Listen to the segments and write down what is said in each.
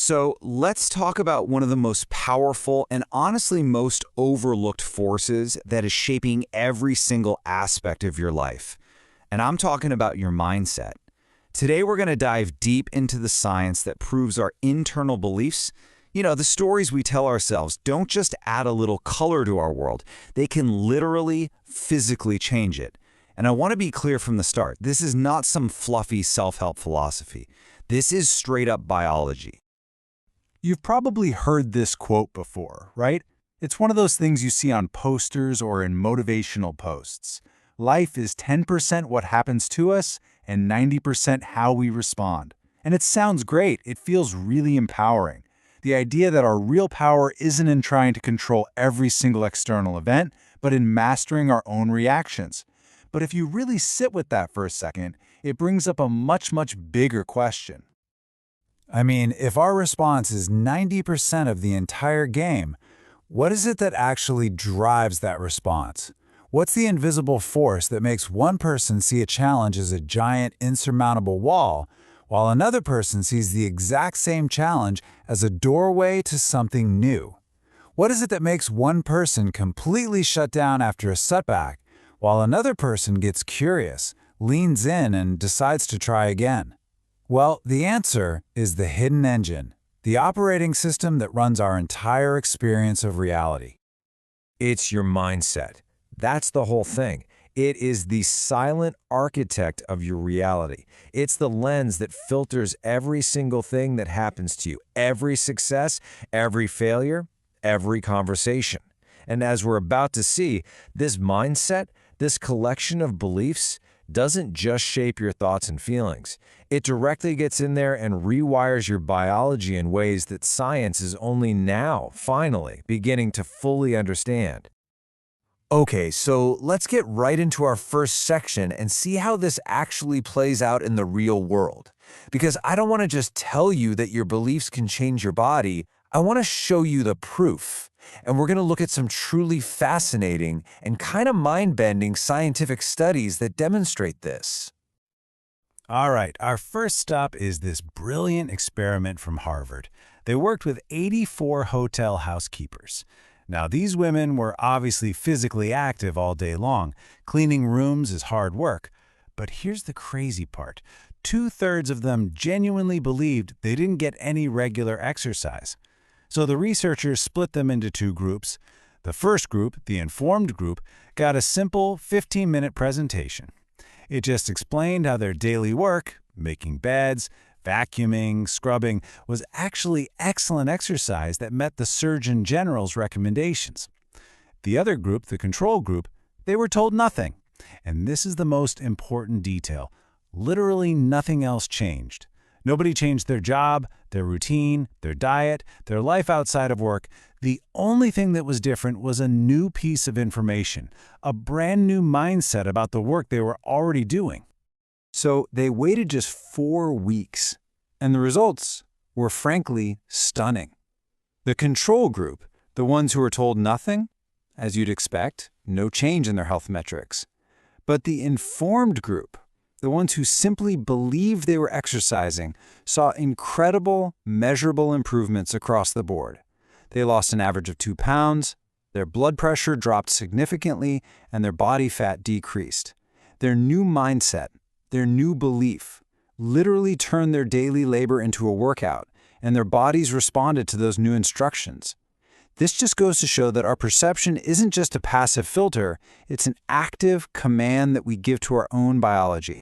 So let's talk about one of the most powerful and honestly most overlooked forces that is shaping every single aspect of your life. And I'm talking about your mindset. Today we're going to dive deep into the science that proves our internal beliefs, the stories we tell ourselves, don't just add a little color to our world. They can literally, physically change it. And I want to be clear from the start, this is not some fluffy self-help philosophy. This is straight up biology. You've probably heard this quote before, right? It's one of those things you see on posters or in motivational posts. Life is 10% what happens to us and 90% how we respond. And it sounds great. It feels really empowering. The idea that our real power isn't in trying to control every single external event, but in mastering our own reactions. But if you really sit with that for a second, it brings up a much bigger question. I mean, if our response is 90% of the entire game, what is it that actually drives that response? What's the invisible force that makes one person see a challenge as a giant, insurmountable wall, while another person sees the exact same challenge as a doorway to something new? What is it that makes one person completely shut down after a setback, while another person gets curious, leans in, and decides to try again? Well, the answer is the hidden engine, the operating system that runs our entire experience of reality. It's your mindset. That's the whole thing. It is the silent architect of your reality. It's the lens that filters every single thing that happens to you, every success, every failure, every conversation. And as we're about to see, this mindset, this collection of beliefs, doesn't just shape your thoughts and feelings. It directly gets in there and rewires your biology in ways that science is only now, finally, beginning to fully understand. Okay, so let's get right into our first section and see how this actually plays out in the real world. Because I don't want to just tell you that your beliefs can change your body, I want to show you the proof. And we're going to look at some truly fascinating and kind of mind-bending scientific studies that demonstrate this. All right, our first stop is this brilliant experiment from Harvard. They worked with 84 hotel housekeepers. Now, these women were obviously physically active all day long. Cleaning rooms is hard work. But here's the crazy part. 2/3 of them genuinely believed they didn't get any regular exercise. So the researchers split them into two groups. The first group, the informed group, got a simple 15-minute presentation. It just explained how their daily work, making beds, vacuuming, scrubbing, was actually excellent exercise that met the Surgeon General's recommendations. The other group, the control group, they were told nothing. And this is the most important detail. Literally nothing else changed. Nobody changed their job, their routine, their diet, their life outside of work. The only thing that was different was a new piece of information, a brand new mindset about the work they were already doing. So they waited just 4 weeks, and the results were frankly stunning. The control group, the ones who were told nothing, as you'd expect, no change in their health metrics. But the informed group, the ones who simply believed they were exercising, saw incredible, measurable improvements across the board. They lost an average of 2 pounds, their blood pressure dropped significantly, and their body fat decreased. Their new mindset, their new belief, literally turned their daily labor into a workout, and their bodies responded to those new instructions. This just goes to show that our perception isn't just a passive filter, it's an active command that we give to our own biology.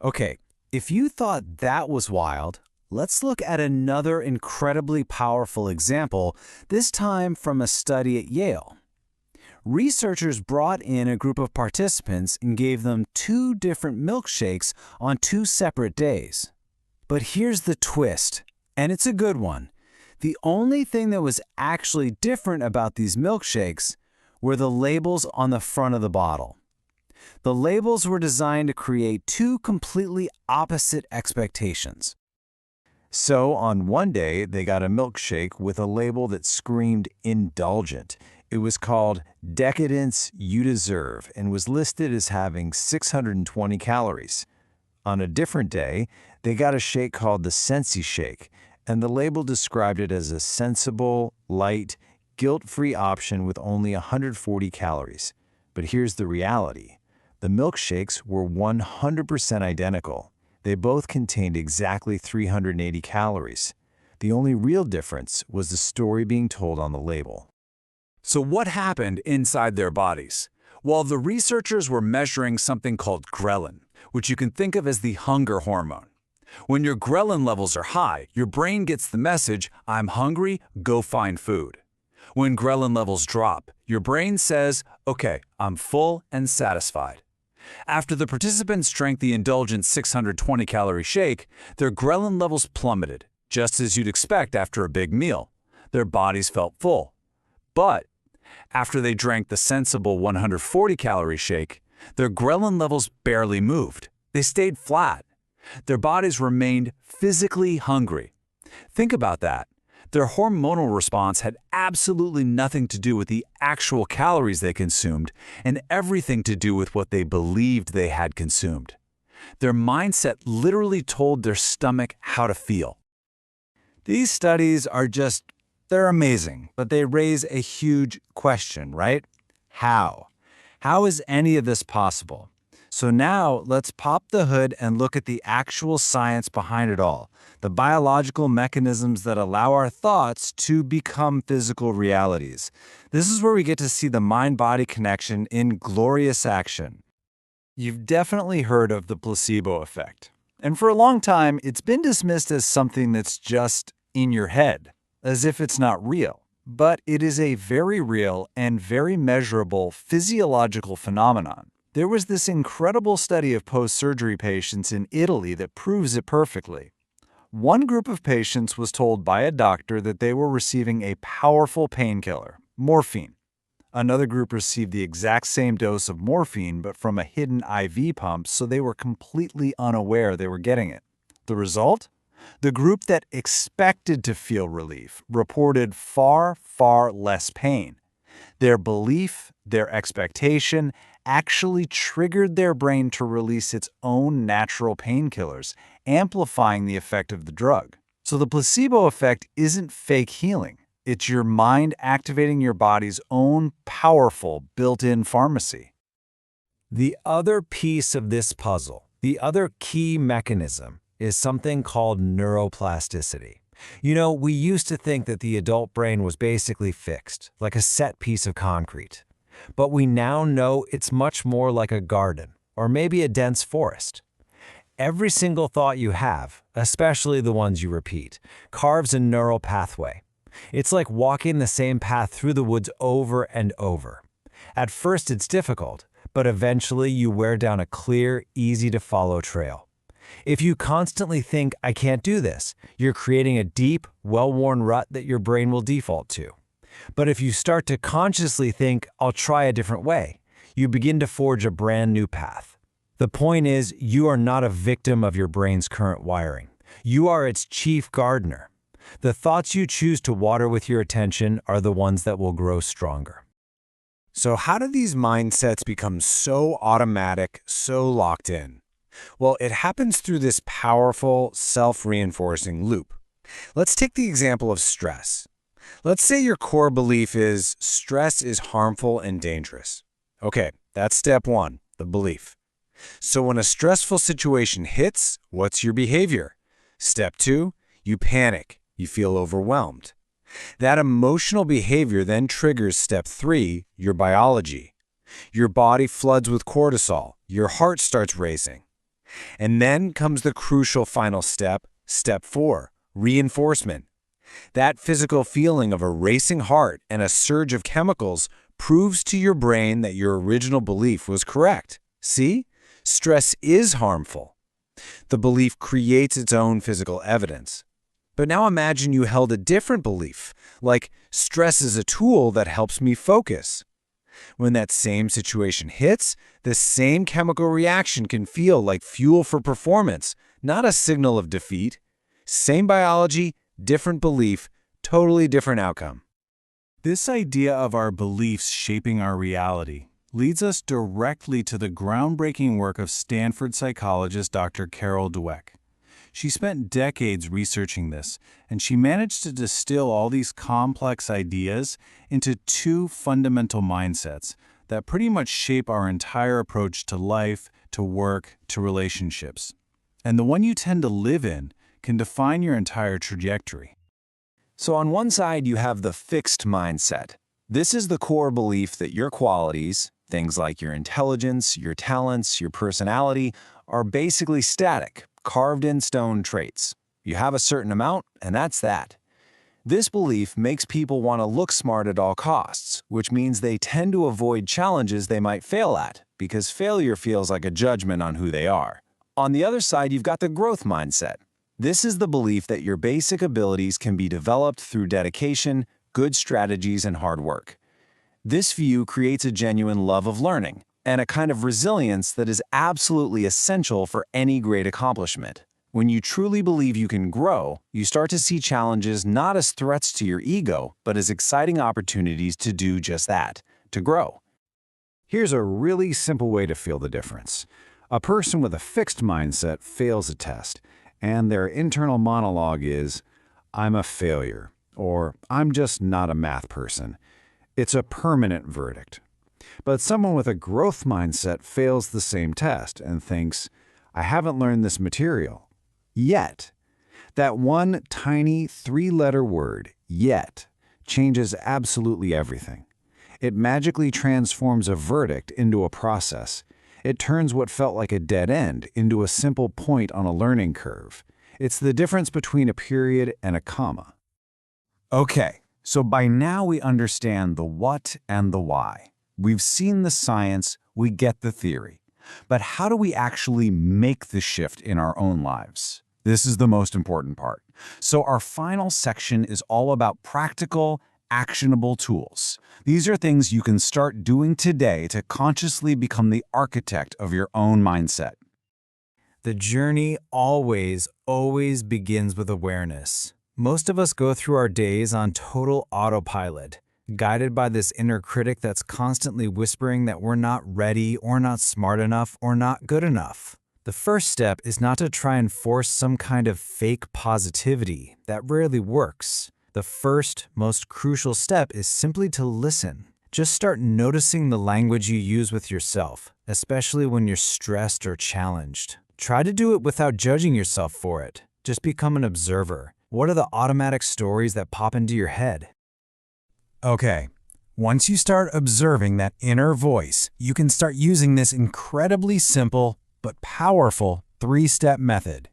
Okay, if you thought that was wild, let's look at another incredibly powerful example, this time from a study at Yale. Researchers brought in a group of participants and gave them 2 different milkshakes on 2 separate days. But here's the twist, and it's a good one. The only thing that was actually different about these milkshakes were the labels on the front of the bottle. The labels were designed to create 2 completely opposite expectations. So on one day, they got a milkshake with a label that screamed indulgent. It was called Decadence You Deserve and was listed as having 620 calories. On a different day, they got a shake called the Sensi Shake, and the label described it as a sensible, light, guilt-free option with only 140 calories. But here's the reality. The milkshakes were 100% identical. They both contained exactly 380 calories. The only real difference was the story being told on the label. So what happened inside their bodies? Well, the researchers were measuring something called ghrelin, which you can think of as the hunger hormone. When your ghrelin levels are high, your brain gets the message, "I'm hungry, go find food." When ghrelin levels drop, your brain says, "Okay, I'm full and satisfied." After the participants drank the indulgent 620-calorie shake, their ghrelin levels plummeted, just as you'd expect after a big meal. Their bodies felt full. But after they drank the sensible 140-calorie shake, their ghrelin levels barely moved. They stayed flat. Their bodies remained physically hungry. Think about that. Their hormonal response had absolutely nothing to do with the actual calories they consumed and everything to do with what they believed they had consumed. Their mindset literally told their stomach how to feel. These studies are they're amazing, but they raise a huge question, right? How? How is any of this possible? So now let's pop the hood and look at the actual science behind it all, the biological mechanisms that allow our thoughts to become physical realities. This is where we get to see the mind-body connection in glorious action. You've definitely heard of the placebo effect. And for a long time, it's been dismissed as something that's just in your head, as if it's not real. But it is a very real and very measurable physiological phenomenon. There was this incredible study of post-surgery patients in Italy that proves it perfectly. One group of patients was told by a doctor that they were receiving a powerful painkiller, morphine. Another group received the exact same dose of morphine but from a hidden IV pump, so they were completely unaware they were getting it. The result? The group that expected to feel relief reported far, far less pain. Their belief, their expectation, actually triggered their brain to release its own natural painkillers, amplifying the effect of the drug. So the placebo effect isn't fake healing. It's your mind activating your body's own powerful built-in pharmacy. The other piece of this puzzle, the other key mechanism, is something called neuroplasticity. You know, we used to think that the adult brain was basically fixed, like a set piece of concrete. But we now know it's much more like a garden, or maybe a dense forest. Every single thought you have, especially the ones you repeat, carves a neural pathway. It's like walking the same path through the woods over and over. At first it's difficult, but eventually you wear down a clear, easy-to-follow trail. If you constantly think, "I can't do this," you're creating a deep, well-worn rut that your brain will default to. But if you start to consciously think, "I'll try a different way," you begin to forge a brand new path. The point is, you are not a victim of your brain's current wiring. You are its chief gardener. The thoughts you choose to water with your attention are the ones that will grow stronger. So how do these mindsets become so automatic, so locked in? Well, it happens through this powerful, self-reinforcing loop. Let's take the example of stress. Let's say your core belief is stress is harmful and dangerous. Okay, that's step one, the belief. So when a stressful situation hits, what's your behavior? Step two, you panic, you feel overwhelmed. That emotional behavior then triggers step three, your biology. Your body floods with cortisol, your heart starts racing. And then comes the crucial final step, step four, reinforcement. That physical feeling of a racing heart and a surge of chemicals proves to your brain that your original belief was correct. See? Stress is harmful. The belief creates its own physical evidence. But now imagine you held a different belief, like stress is a tool that helps me focus. When that same situation hits, the same chemical reaction can feel like fuel for performance, not a signal of defeat. Same biology, different belief, totally different outcome. This idea of our beliefs shaping our reality leads us directly to the groundbreaking work of Stanford psychologist Dr. Carol Dweck. She spent decades researching this, and she managed to distill all these complex ideas into two fundamental mindsets that pretty much shape our entire approach to life, to work, to relationships. And the one you tend to live in can define your entire trajectory. So on one side, you have the fixed mindset. This is the core belief that your qualities, things like your intelligence, your talents, your personality, are basically static, carved-in stone traits. You have a certain amount, and that's that. This belief makes people want to look smart at all costs, which means they tend to avoid challenges they might fail at, because failure feels like a judgment on who they are. On the other side, you've got the growth mindset. This is the belief that your basic abilities can be developed through dedication, good strategies, and hard work. This view creates a genuine love of learning and a kind of resilience that is absolutely essential for any great accomplishment. When you truly believe you can grow, you start to see challenges not as threats to your ego, but as exciting opportunities to do just that, to grow. Here's a really simple way to feel the difference. A person with a fixed mindset fails a test, and their internal monologue is, "I'm a failure," or "I'm just not a math person." It's a permanent verdict. But someone with a growth mindset fails the same test and thinks, "I haven't learned this material yet." That one tiny three-letter word, yet, changes absolutely everything. It magically transforms a verdict into a process. It turns what felt like a dead end into a simple point on a learning curve. It's the difference between a period and a comma. Okay, so by now we understand the what and the why. We've seen the science, we get the theory. But how do we actually make the shift in our own lives? This is the most important part. So our final section is all about practical, actionable tools. These are things you can start doing today to consciously become the architect of your own mindset. The journey always begins with awareness. Most of us go through our days on total autopilot, guided by this inner critic that's constantly whispering that we're not ready or not smart enough or not good enough. The first step is not to try and force some kind of fake positivity that rarely works. The first, most crucial step is simply to listen. Just start noticing the language you use with yourself, especially when you're stressed or challenged. Try to do it without judging yourself for it. Just become an observer. What are the automatic stories that pop into your head? Okay, once you start observing that inner voice, you can start using this incredibly simple but powerful three-step method.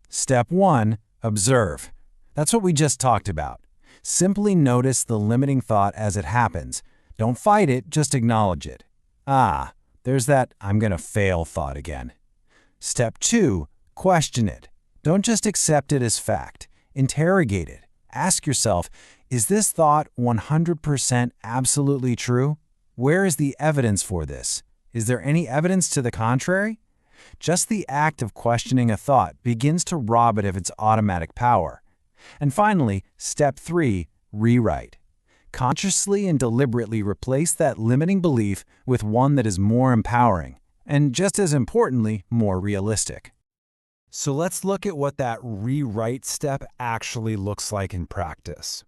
Step 1, observe. That's what we just talked about. Simply notice the limiting thought as it happens. Don't fight it, just acknowledge it. Ah, there's that "I'm gonna fail" thought again. Step 2, question it. Don't just accept it as fact. Interrogate it. Ask yourself, is this thought 100% absolutely true? Where is the evidence for this? Is there any evidence to the contrary? Just the act of questioning a thought begins to rob it of its automatic power. And finally, step 3, rewrite. Consciously and deliberately replace that limiting belief with one that is more empowering, and just as importantly, more realistic. So let's look at what that rewrite step actually looks like in practice.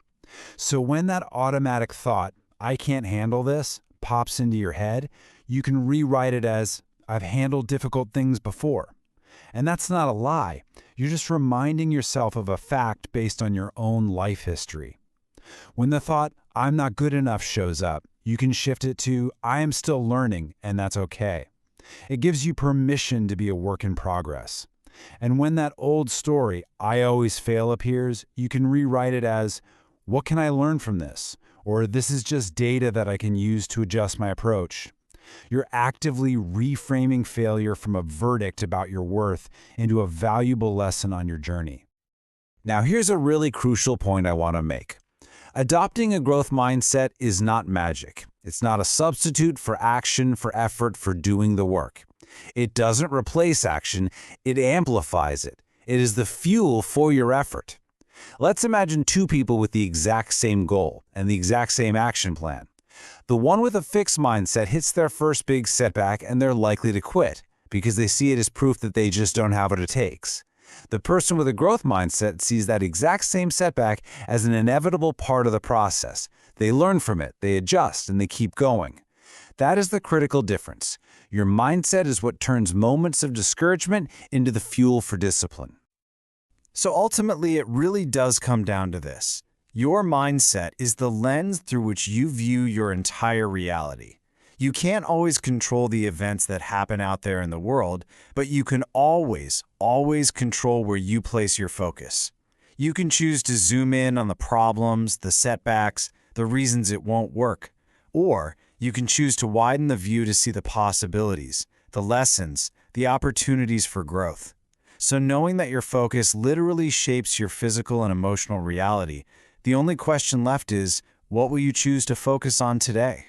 So when that automatic thought, "I can't handle this," pops into your head, you can rewrite it as, "I've handled difficult things before." And that's not a lie. You're just reminding yourself of a fact based on your own life history. When the thought, "I'm not good enough" shows up, you can shift it to, "I am still learning, and that's okay." It gives you permission to be a work in progress. And when that old story, "I always fail" appears, you can rewrite it as, "What can I learn from this?" Or, "This is just data that I can use to adjust my approach." You're actively reframing failure from a verdict about your worth into a valuable lesson on your journey. Now, here's a really crucial point I want to make. Adopting a growth mindset is not magic. It's not a substitute for action, for effort, for doing the work. It doesn't replace action, it amplifies it. It is the fuel for your effort. Let's imagine two people with the exact same goal and the exact same action plan. The one with a fixed mindset hits their first big setback and they're likely to quit because they see it as proof that they just don't have what it takes. The person with a growth mindset sees that exact same setback as an inevitable part of the process. They learn from it, they adjust, and they keep going. That is the critical difference. Your mindset is what turns moments of discouragement into the fuel for discipline. So ultimately, it really does come down to this. Your mindset is the lens through which you view your entire reality. You can't always control the events that happen out there in the world, but you can always control where you place your focus. You can choose to zoom in on the problems, the setbacks, the reasons it won't work. Or you can choose to widen the view to see the possibilities, the lessons, the opportunities for growth. So knowing that your focus literally shapes your physical and emotional reality, the only question left is, what will you choose to focus on today?